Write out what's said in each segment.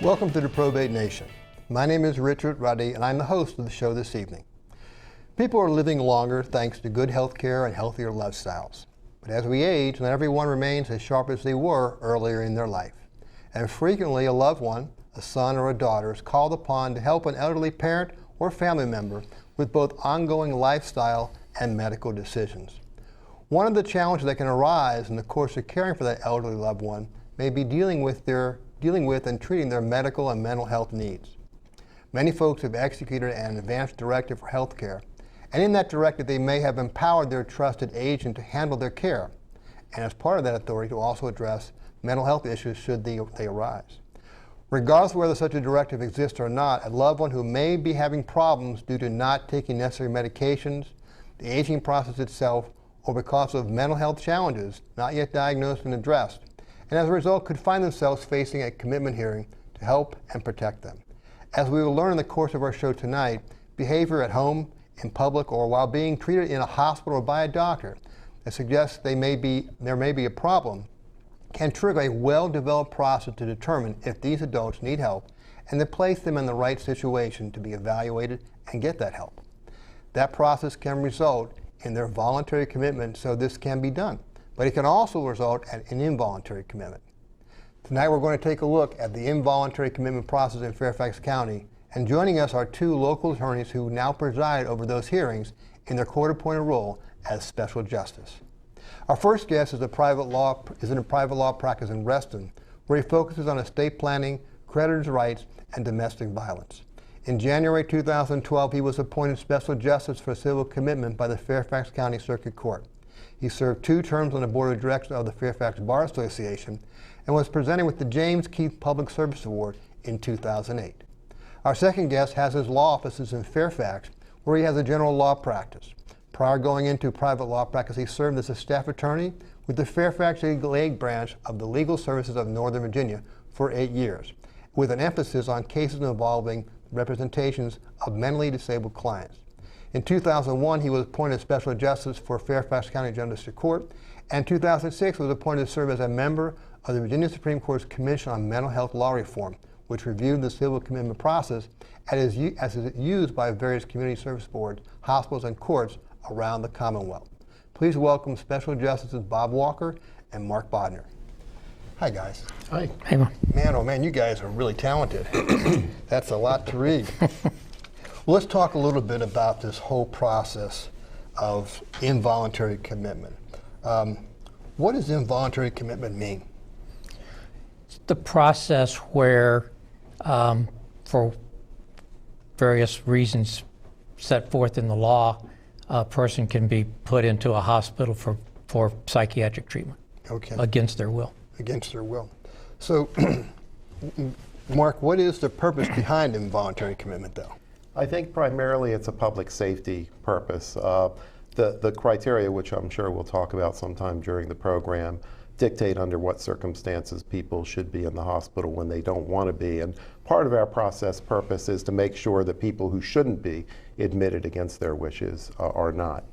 Welcome to the Probate Nation. My name is Richard Ruddy, and I'm the host of the show this evening. People are living longer thanks to good health care and healthier lifestyles. But as we age, not everyone remains as sharp as they were earlier in their life. And frequently a loved one, a son or a daughter, is called upon to help an elderly parent or family member with both ongoing lifestyle and medical decisions. One of the challenges that can arise in the course of caring for that elderly loved one may be dealing with and treating their medical and mental health needs. Many folks have executed an advanced directive for health care, and in that directive they may have empowered their trusted agent to handle their care, and as part of that authority to also address mental health issues should they arise. Regardless of whether such a directive exists or not, a loved one who may be having problems due to not taking necessary medications, the aging process itself, or because of mental health challenges not yet diagnosed and addressed, and as a result could find themselves facing a commitment hearing to help and protect them. As we will learn in the course of our show tonight, behavior at home, in public, or while being treated in a hospital or by a doctor that suggests there may be a problem can trigger a well-developed process to determine if these adults need help and to place them in the right situation to be evaluated and get that help. That process can result in their voluntary commitment, so this can be done, but it can also result in an involuntary commitment. Tonight we're going to take a look at the involuntary commitment process in Fairfax County, and joining us are two local attorneys who now preside over those hearings in their court-appointed role as special justice. Our first guest is in a private law practice in Reston, where he focuses on estate planning, creditors' rights, and domestic violence. In January 2012, he was appointed special justice for civil commitment by the Fairfax County Circuit Court. He served 2 terms on the board of directors of the Fairfax Bar Association and was presented with the James Keith Public Service Award in 2008. Our second guest has his law offices in Fairfax, where he has a general law practice. Prior to going into private law practice, he served as a staff attorney with the Fairfax Legal Aid Branch of the Legal Services of Northern Virginia for 8 years, with an emphasis on cases involving representations of mentally disabled clients. In 2001, he was appointed special justice for Fairfax County General District Court, and in 2006 was appointed to serve as a member of the Virginia Supreme Court's Commission on Mental Health Law Reform, which reviewed the civil commitment process as is used by various community service boards, hospitals, and courts around the Commonwealth. Please welcome Special Justices Bob Walker and Mark Bodner. Hi, guys. Hi. Hey, man. Man, oh man, you guys are really talented. That's a lot to read. Well, let's talk a little bit about this whole process of involuntary commitment. What does involuntary commitment mean? It's the process where, for various reasons set forth in the law, a person can be put into a hospital for psychiatric treatment. Okay. Against their will. Against their will. So, Mark, what is the purpose behind involuntary commitment, though? I think primarily it's a public safety purpose. The criteria, which I'm sure we'll talk about sometime during the program, dictate under what circumstances people should be in the hospital when they don't want to be. And part of our process purpose is to make sure that people who shouldn't be admitted against their wishes are not.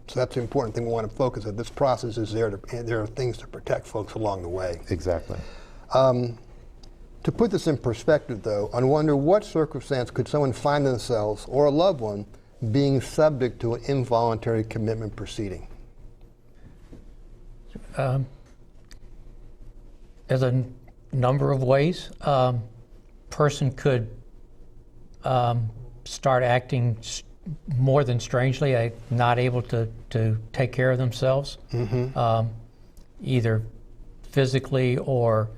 So that's the important thing we want to focus on. This process is there are things to protect folks along the way. Exactly. To put this in perspective, though, I wonder what circumstance could someone find themselves or a loved one being subject to an involuntary commitment proceeding? There's a number of ways. Person could start acting more than strangely, not able to take care of themselves, either physically or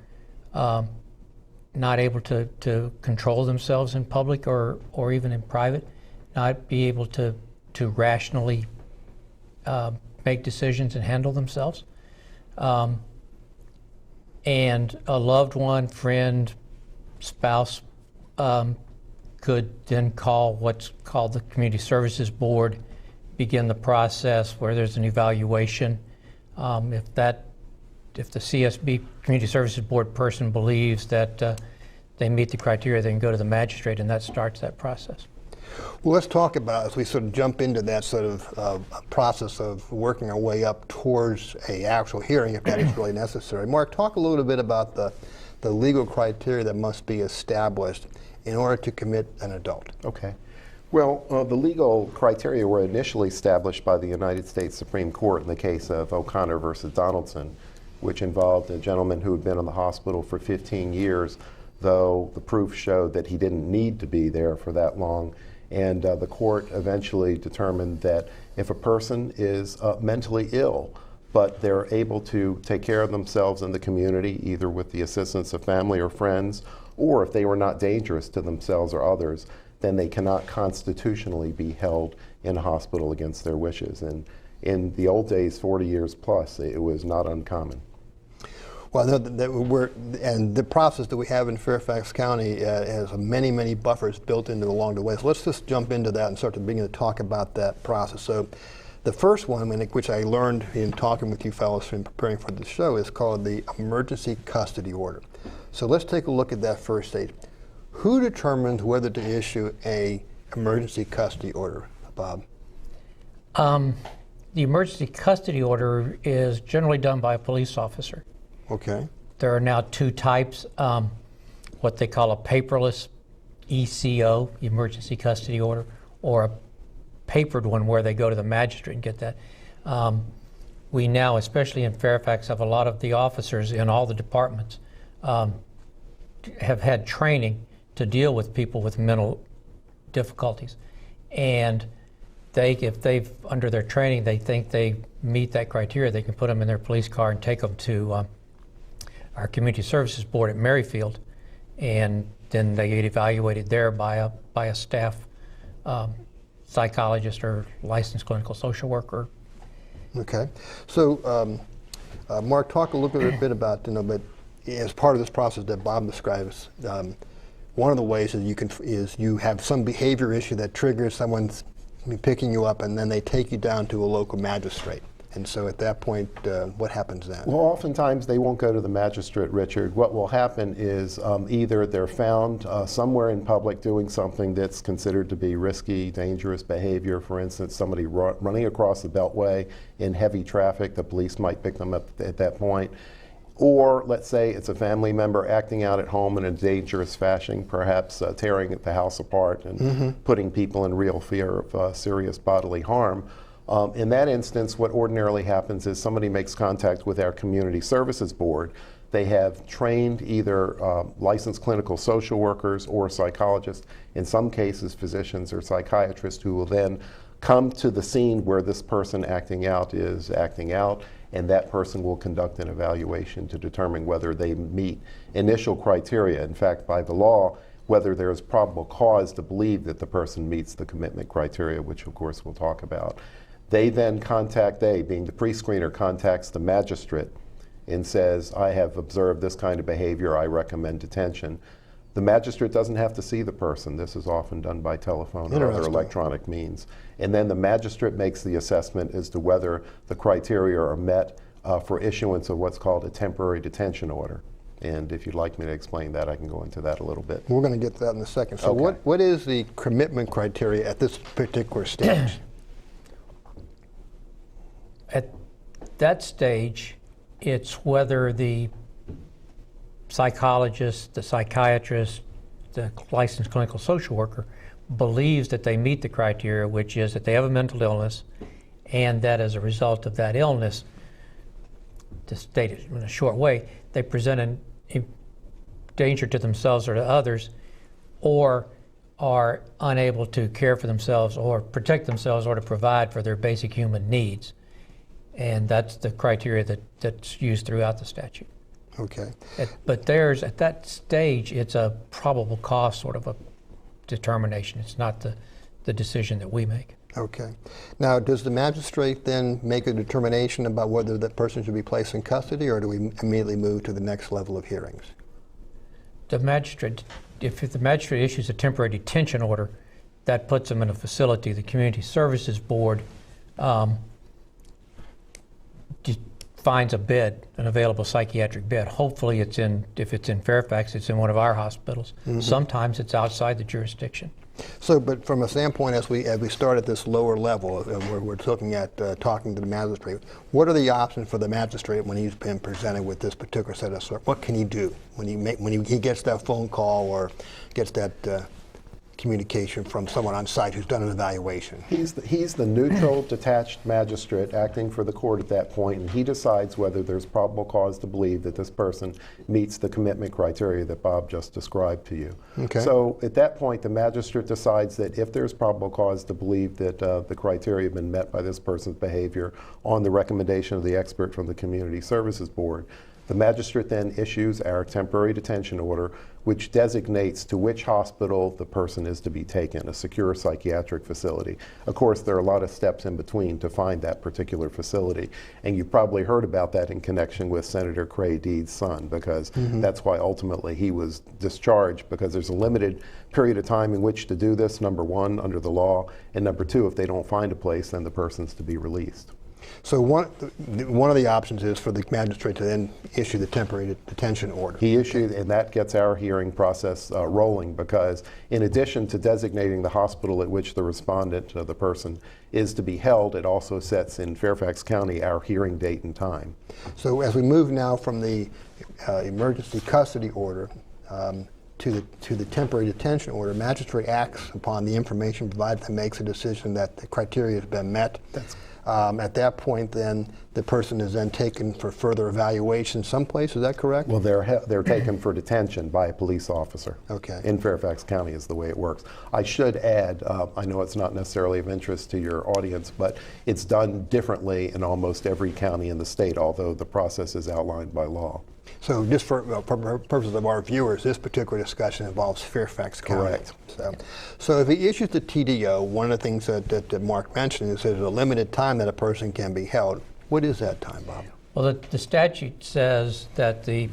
not able to control themselves in public or even in private, not be able to rationally make decisions and handle themselves. And a loved one, friend, spouse could then call what's called the Community Services Board, begin the process where there's an evaluation. If the CSB, Community Services Board person, believes that they meet the criteria, they can go to the magistrate, and that starts that process. Well, let's talk about, as we sort of jump into that sort of process of working our way up towards a actual hearing, if that is really necessary. Mark, talk a little bit about the the legal criteria that must be established in order to commit an adult? Okay. Well, the legal criteria were initially established by the United States Supreme Court in the case of O'Connor versus Donaldson, which involved a gentleman who had been in the hospital for 15 years, though the proof showed that he didn't need to be there for that long. And the court eventually determined that if a person is mentally ill, but they're able to take care of themselves in the community, either with the assistance of family or friends, or if they were not dangerous to themselves or others, then they cannot constitutionally be held in a hospital against their wishes. And in the old days, 40 years plus, it was not uncommon. Well, I know and the process that we have in Fairfax County has many, many buffers built into along the way. So let's just jump into that and start to begin to talk about that process. So the first one, which I learned in talking with you fellows in preparing for the show, is called the Emergency Custody Order. So let's take a look at that first stage. Who determines whether to issue a emergency custody order, Bob? The emergency custody order is generally done by a police officer. Okay. There are now two types, what they call a paperless ECO, emergency custody order, or a papered one where they go to the magistrate and get that. We now, especially in Fairfax, have a lot of the officers in all the departments have had training to deal with people with mental difficulties. And if they've, under their training, they think they meet that criteria, they can put them in their police car and take them to our Community Services Board at Merrifield, and then they get evaluated there by a staff psychologist or licensed clinical social worker. Okay. So, Mark, talk a little bit about, but as part of this process that Bob describes, one of the ways is you have some behavior issue that triggers someone's picking you up, and then they take you down to a local magistrate. And so at that point, what happens then? Well, oftentimes they won't go to the magistrate, Richard. What will happen is either they're found somewhere in public doing something that's considered to be risky, dangerous behavior. For instance, somebody running across the Beltway in heavy traffic, the police might pick them up at that point. Or let's say it's a family member acting out at home in a dangerous fashion, perhaps tearing the house apart and putting people in real fear of serious bodily harm. In that instance, what ordinarily happens is somebody makes contact with our Community Services Board. They have trained either licensed clinical social workers or psychologists, in some cases physicians or psychiatrists, who will then come to the scene where this person acting out is acting out, and that person will conduct an evaluation to determine whether they meet initial criteria. In fact, by the law, whether there is probable cause to believe that the person meets the commitment criteria, which of course we'll talk about. They then being the pre-screener, contacts the magistrate and says, I have observed this kind of behavior, I recommend detention. The magistrate doesn't have to see the person. This is often done by telephone or other electronic means. And then the magistrate makes the assessment as to whether the criteria are met for issuance of what's called a temporary detention order. And if you'd like me to explain that, I can go into that a little bit. We're going to get to that in a second. So Okay. what is the commitment criteria at this particular stage? At that stage, it's whether the psychologist, the psychiatrist, the licensed clinical social worker believes that they meet the criteria, which is that they have a mental illness, and that as a result of that illness, to state it in a short way, they present a danger to themselves or to others, or are unable to care for themselves or protect themselves or to provide for their basic human needs. And that's the criteria that's used throughout the statute. Okay. But at that stage, it's a probable cause sort of a determination. It's not the decision that we make. Okay. Now, does the magistrate then make a determination about whether that person should be placed in custody, or do we immediately move to the next level of hearings? The magistrate, if the magistrate issues a temporary detention order, that puts them in a facility. The Community Services Board finds a bed, an available psychiatric bed. Hopefully if it's in Fairfax, it's in one of our hospitals. Sometimes it's outside the jurisdiction. So, but from a standpoint, as we start at this lower level, we're looking at talking to the magistrate. What are the options for the magistrate when he's been presented with this particular set of what can he do when he gets that phone call or gets that communication from someone on site who's done an evaluation? He's the neutral, detached magistrate acting for the court at that point, and he decides whether there's probable cause to believe that this person meets the commitment criteria that Bob just described to you. Okay. So at that point, the magistrate decides that if there's probable cause to believe that the criteria have been met by this person's behavior on the recommendation of the expert from the Community Services Board, the magistrate then issues our temporary detention order, which designates to which hospital the person is to be taken, a secure psychiatric facility. Of course, there are a lot of steps in between to find that particular facility, and you've probably heard about that in connection with Senator Cray Deed's son, because that's why ultimately he was discharged, because there's a limited period of time in which to do this, number one, under the law, and number two, if they don't find a place, then the person's to be released. So one of the options is for the magistrate to then issue the temporary detention order. He issued, and that gets our hearing process rolling, because in addition to designating the hospital at which the respondent, the person, is to be held, it also sets in Fairfax County our hearing date and time. So as we move now from the emergency custody order to the temporary detention order, magistrate acts upon the information provided and makes a decision that the criteria has been met. At that point, then, the person is then taken for further evaluation someplace. Is that correct? Well, they're taken for detention by a police officer. Okay. In Fairfax County is the way it works. I should add, I know it's not necessarily of interest to your audience, but it's done differently in almost every county in the state, although the process is outlined by law. So just for purposes of our viewers, this particular discussion involves Fairfax County. Correct. So if he issues the TDO, one of the things that Mark mentioned is there's a limited time that a person can be held. What is that time, Bob? Well, the statute says that a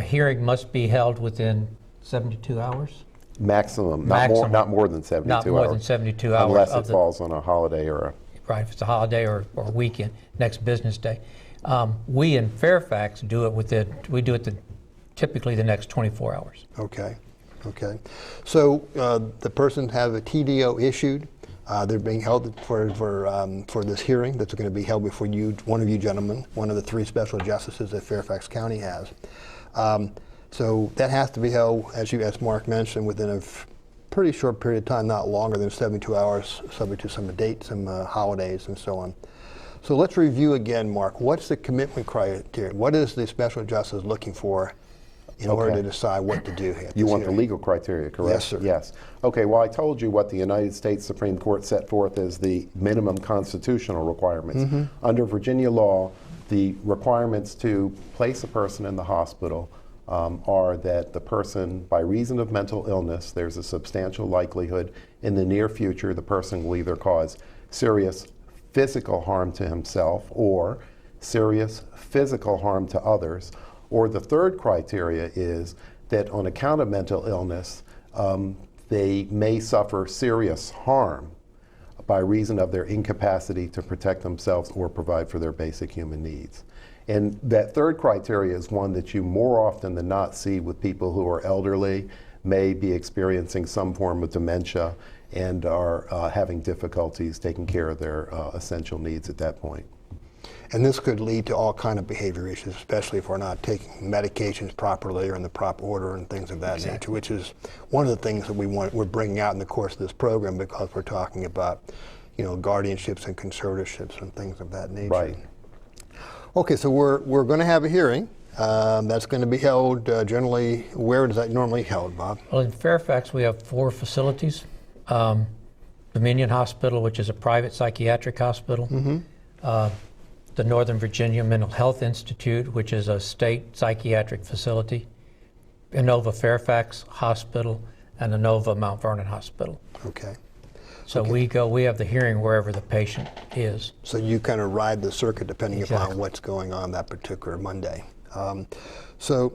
hearing must be held within 72 hours. Maximum, Maximum. Not more than 72 hours. Not more than 72 hours. Unless it falls on a holiday or a... Right, if it's a holiday or a weekend, next business day. We in Fairfax do it typically the next 24 hours. Okay. So the person has a TDO issued. They're being held for this hearing that's going to be held before one of you gentlemen, one of the 3 special justices that Fairfax County has. So that has to be held, as Mark mentioned, within a pretty short period of time, not longer than 72 hours, subject to some dates, some holidays, and so on. So let's review again, Mark. What's the commitment criteria? What is the special justice looking for in order to decide what to do here? You want the legal criteria, correct? Yes, sir. Yes. Okay, well, I told you what the United States Supreme Court set forth as the minimum constitutional requirements. Under Virginia law, the requirements to place a person in the hospital are that the person, by reason of mental illness, there's a substantial likelihood in the near future the person will either cause serious physical harm to himself or serious physical harm to others. Or the third criteria is that on account of mental illness, they may suffer serious harm by reason of their incapacity to protect themselves or provide for their basic human needs. And that third criteria is one that you more often than not see with people who are elderly, may be experiencing some form of dementia, and are having difficulties taking care of their essential needs at that point. And this could lead to all kind of behavior issues, especially if we're not taking medications properly or in the proper order and things of that nature, which is one of the things that we're bringing out in the course of this program, because we're talking about, guardianships and conservatorships and things of that nature. Right. Okay, so we're going to have a hearing. That's going to be held generally. Where is that normally held, Bob? Well, in Fairfax, we have 4 facilities. Dominion Hospital, which is a private psychiatric hospital. The Northern Virginia Mental Health Institute, which is a state psychiatric facility. Inova Fairfax Hospital, and Inova Mount Vernon Hospital. Okay. So we have the hearing wherever the patient is. So you kind of ride the circuit depending upon what's going on that particular Monday. So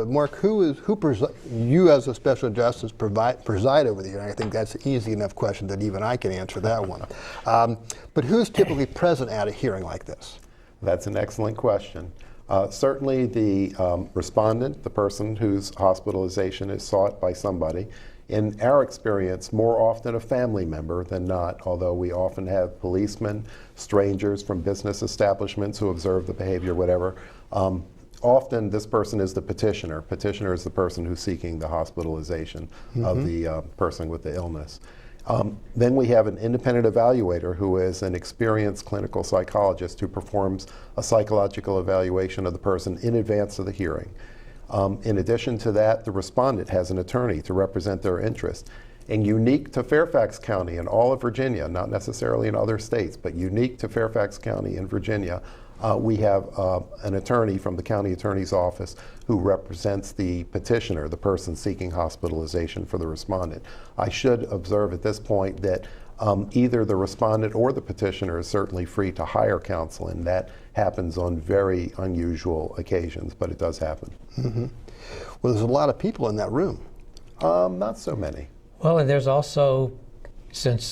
Mark, you as a special justice preside over the hearing? I think that's an easy enough question that even I can answer that one. But who's typically present at a hearing like this? That's an excellent question. Certainly the respondent, the person whose hospitalization is sought by somebody, in our experience, more often a family member than not, although we often have policemen, strangers from business establishments who observe the behavior, whatever. Often this person is the petitioner. Petitioner is the person who's seeking the hospitalization of the person with the illness. Then we have an independent evaluator who is an experienced clinical psychologist who performs a psychological evaluation of the person in advance of the hearing. In addition to that, the respondent has an attorney to represent their interest. And unique to Fairfax County and all of Virginia, not necessarily in other states, but unique to Fairfax County in Virginia, we have an attorney from the county attorney's office who represents the petitioner, the person seeking hospitalization for the respondent. I should observe at this point that either the respondent or the petitioner is certainly free to hire counsel, and that happens on very unusual occasions, but it does happen. Well, there's a lot of people in that room. Not so many. Well, and there's also, since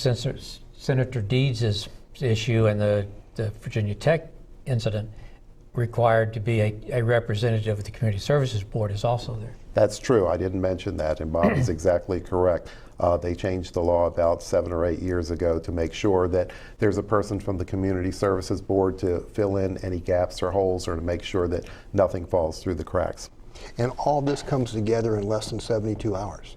Senator Deeds' issue and the Virginia Tech incident, required to be a representative of the Community Services Board is also there. That's true. I didn't mention that, and Bob is exactly correct. They changed the law about 7 or 8 years ago to make sure that there's a person from the Community Services Board to fill in any gaps or holes, or to make sure that nothing falls through the cracks. And all this comes together in less than 72 hours.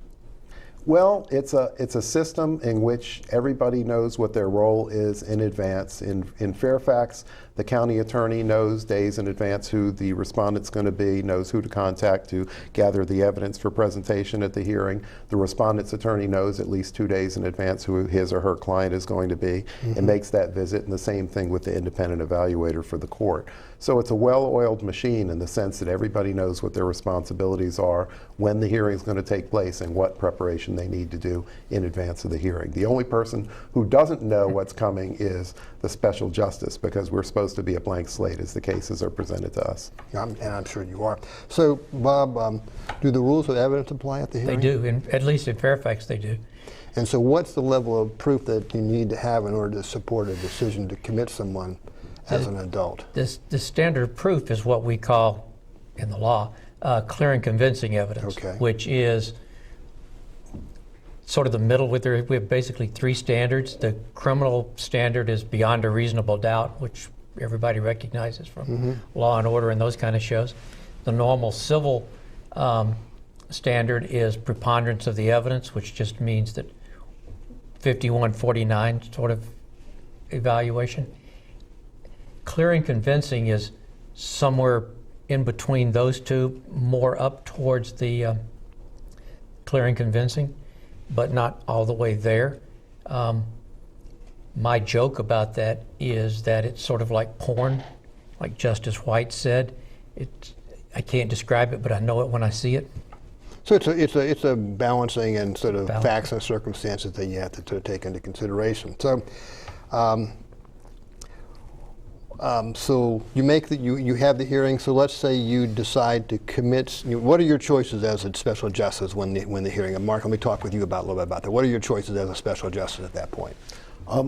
Well, it's a system in which everybody knows what their role is in advance. In Fairfax, the county attorney knows days in advance who the respondent's going to be, knows who to contact to gather the evidence for presentation at the hearing. The respondent's attorney knows at least 2 days in advance who his or her client is going to be and makes that visit, and the same thing with the independent evaluator for the court. So it's a well-oiled machine in the sense that everybody knows what their responsibilities are, when the hearing is going to take place, and what preparation they need to do in advance of the hearing. The only person who doesn't know what's coming is the special justice, because we're supposed to be a blank slate as the cases are presented to us. And I'm sure you are. So, Bob, do the rules of evidence apply at the hearing? They do, at least in Fairfax they do. And so what's the level of proof that you need to have in order to support a decision to commit someone as an adult? The standard proof is what we call, in the law, clear and convincing evidence, which is sort of the middle. We have basically 3 standards. The criminal standard is beyond a reasonable doubt, which everybody recognizes from Law and Order and those kind of shows. The normal civil standard is preponderance of the evidence, which just means that 51-49 sort of evaluation. Clear and convincing is somewhere in between those two, more up towards the clear and convincing, but not all the way there. My joke about that is that it's sort of like porn, like Justice White said. I can't describe it, but I know it when I see it. So it's a balancing and sort of facts and circumstances that you have to take into consideration. So, so you have the hearing. So let's say you decide to commit. What are your choices as a special justice when the hearing? And Mark, let me talk with you a little bit about that. What are your choices as a special justice at that point?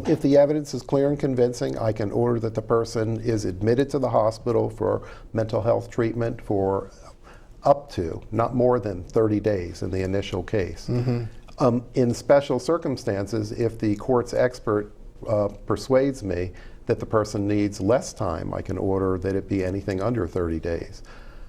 If the evidence is clear and convincing, I can order that the person is admitted to the hospital for mental health treatment for up to, not more than 30 days in the initial case. In special circumstances, if the court's expert persuades me that the person needs less time, I can order that it be anything under 30 days.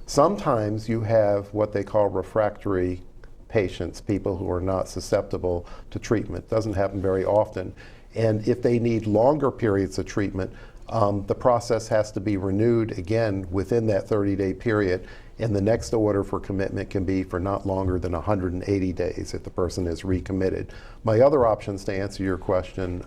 Sometimes you have what they call refractory patients, people who are not susceptible to treatment. Doesn't happen very often. And if they need longer periods of treatment, the process has to be renewed again within that 30-day period, and the next order for commitment can be for not longer than 180 days if the person is recommitted. My other options, to answer your question,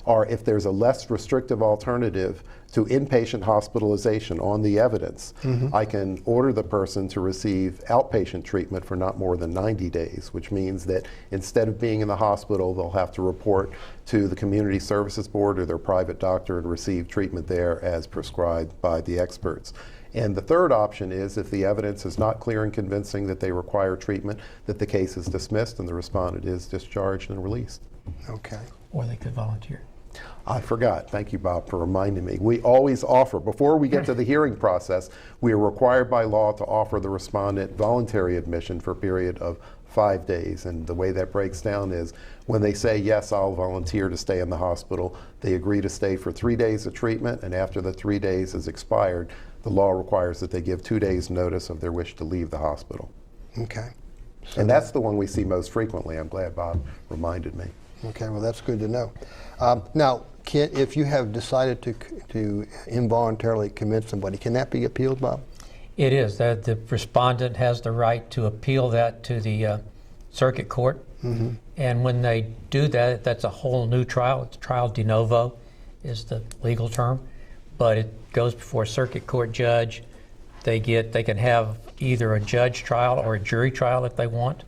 are if there's a less restrictive alternative to inpatient hospitalization on the evidence, I can order the person to receive outpatient treatment for not more than 90 days, which means that instead of being in the hospital, they'll have to report to the Community Services Board or their private doctor and receive treatment there as prescribed by the experts. And the third option is if the evidence is not clear and convincing that they require treatment, that the case is dismissed and the respondent is discharged and released. Okay. Or they could volunteer. I forgot. Thank you, Bob, for reminding me. We always offer, before we get to the hearing process, we are required by law to offer the respondent voluntary admission for a period of 5 days. And the way that breaks down is when they say, yes, I'll volunteer to stay in the hospital, they agree to stay for 3 days of treatment, and after the 3 days is expired, the law requires that they give 2 days notice of their wish to leave the hospital. Okay. And that's the one we see most frequently. I'm glad Bob reminded me. Okay, well, that's good to know. Now, if you have decided to involuntarily commit somebody, can that be appealed, Bob? It is. The respondent has the right to appeal that to the circuit court. Mm-hmm. And when they do that, that's a whole new trial. It's trial de novo is the legal term. But it goes before a circuit court judge. They can have either a judge trial or a jury trial if they want.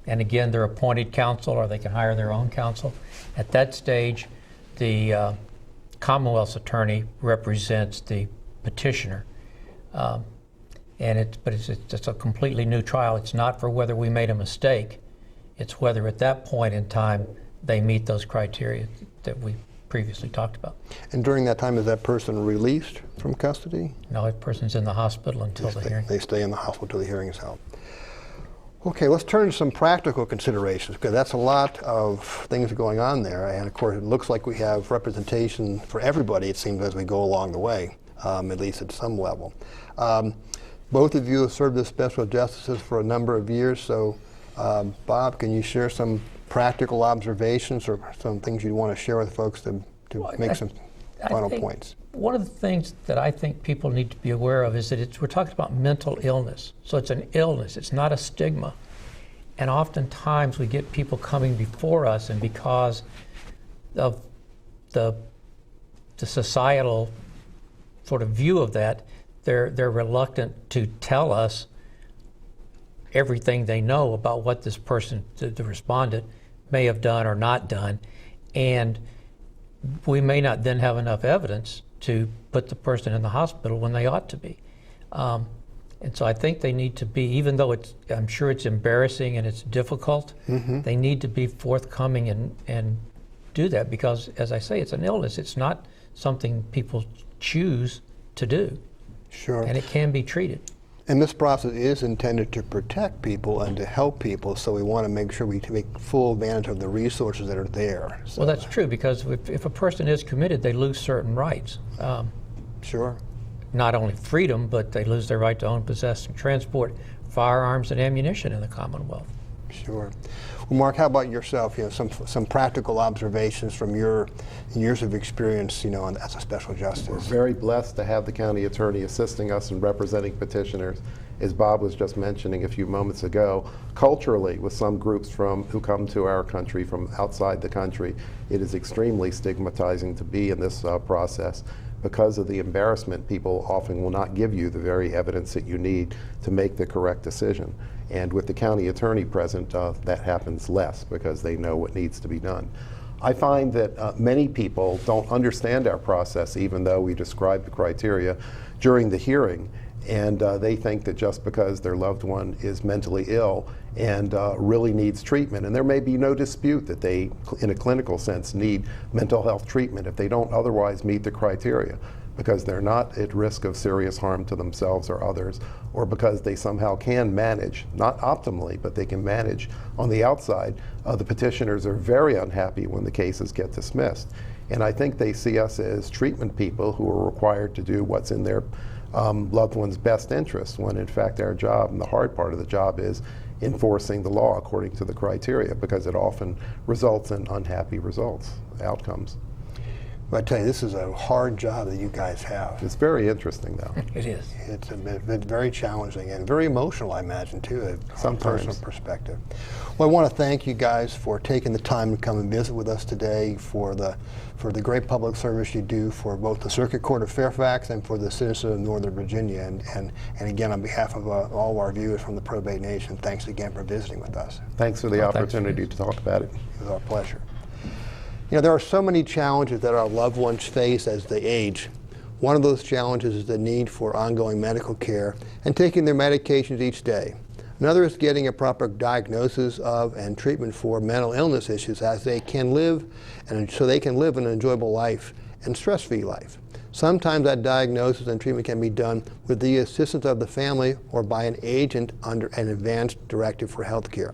And again, they're appointed counsel, or they can hire their own counsel. At that stage, the Commonwealth's attorney represents the petitioner. But it's a completely new trial. It's not for whether we made a mistake. It's whether at that point in time they meet those criteria that we previously talked about. And during that time, is that person released from custody? No, that person's in the hospital until the hearing. They stay in the hospital until the hearing is held. Okay, let's turn to some practical considerations, because that's a lot of things going on there. And of course, it looks like we have representation for everybody, it seems, as we go along the way, at least at some level. Both of you have served as special justices for a number of years, so Bob, can you share some practical observations or some things you want to share with folks to make some final points? One of the things that I think people need to be aware of is that we're talking about mental illness. So it's an illness, it's not a stigma. And oftentimes we get people coming before us, and because of the societal sort of view of that, they're reluctant to tell us everything they know about what this person, the respondent, may have done or not done. And we may not then have enough evidence to put the person in the hospital when they ought to be. And so I think they need to be, even though I'm sure it's embarrassing and it's difficult, mm-hmm. they need to be forthcoming and do that, because, as I say, it's an illness. It's not something people choose to do. Sure. And it can be treated. And this process is intended to protect people and to help people, so we want to make sure we take full advantage of the resources that are there. So, well, that's true, because if a person is committed, they lose certain rights. Sure. Not only freedom, but they lose their right to own, possess, and transport firearms and ammunition in the Commonwealth. Sure. Well, Mark, how about yourself? Some practical observations from your years of experience, as a special justice. We're very blessed to have the county attorney assisting us in representing petitioners. As Bob was just mentioning a few moments ago, culturally, with some groups who come to our country from outside the country, it is extremely stigmatizing to be in this process. Because of the embarrassment, people often will not give you the very evidence that you need to make the correct decision. And with the county attorney present, that happens less, because they know what needs to be done. I find that many people don't understand our process, even though we describe the criteria during the hearing. And they think that just because their loved one is mentally ill and really needs treatment, and there may be no dispute that they, in a clinical sense, need mental health treatment if they don't otherwise meet the criteria, because they're not at risk of serious harm to themselves or others, or because they somehow can manage, not optimally, but they can manage on the outside. The petitioners are very unhappy when the cases get dismissed. And I think they see us as treatment people who are required to do what's in their loved one's best interest, when in fact our job, and the hard part of the job, is enforcing the law according to the criteria, because it often results in unhappy outcomes. But I tell you, this is a hard job that you guys have. It's very interesting, though. It is. It's very challenging and very emotional, I imagine, too, from a personal perspective. Well, I want to thank you guys for taking the time to come and visit with us today, for the great public service you do for both the Circuit Court of Fairfax and for the citizens of Northern Virginia. And again, on behalf of all of our viewers from the Probate Nation, thanks again for visiting with us. Thanks for the opportunity to talk about it. It was our pleasure. There are so many challenges that our loved ones face as they age. One of those challenges is the need for ongoing medical care and taking their medications each day. Another is getting a proper diagnosis of and treatment for mental illness issues, as they can live, and so they can live an enjoyable life and stress-free life. Sometimes that diagnosis and treatment can be done with the assistance of the family or by an agent under an advance directive for health care.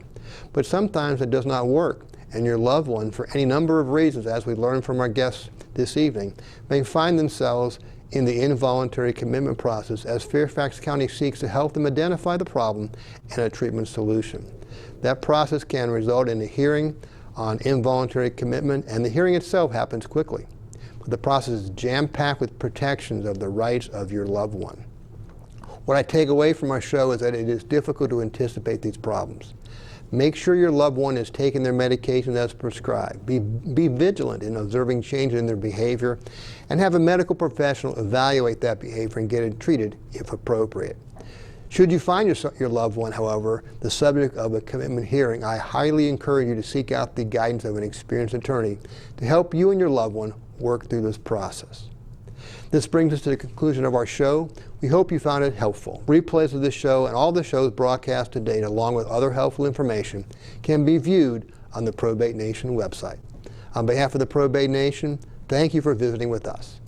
But sometimes it does not work, and your loved one, for any number of reasons, as we learned from our guests this evening, may find themselves in the involuntary commitment process as Fairfax County seeks to help them identify the problem and a treatment solution. That process can result in a hearing on involuntary commitment, and the hearing itself happens quickly. But the process is jam-packed with protections of the rights of your loved one. What I take away from our show is that it is difficult to anticipate these problems. Make sure your loved one is taking their medication as prescribed. Be vigilant in observing changes in their behavior, and have a medical professional evaluate that behavior and get it treated if appropriate. Should you find your loved one, however, the subject of a commitment hearing, I highly encourage you to seek out the guidance of an experienced attorney to help you and your loved one work through this process. This brings us to the conclusion of our show. We hope you found it helpful. Replays of this show and all the shows broadcast to date, along with other helpful information, can be viewed on the Probate Nation website. On behalf of the Probate Nation, thank you for visiting with us.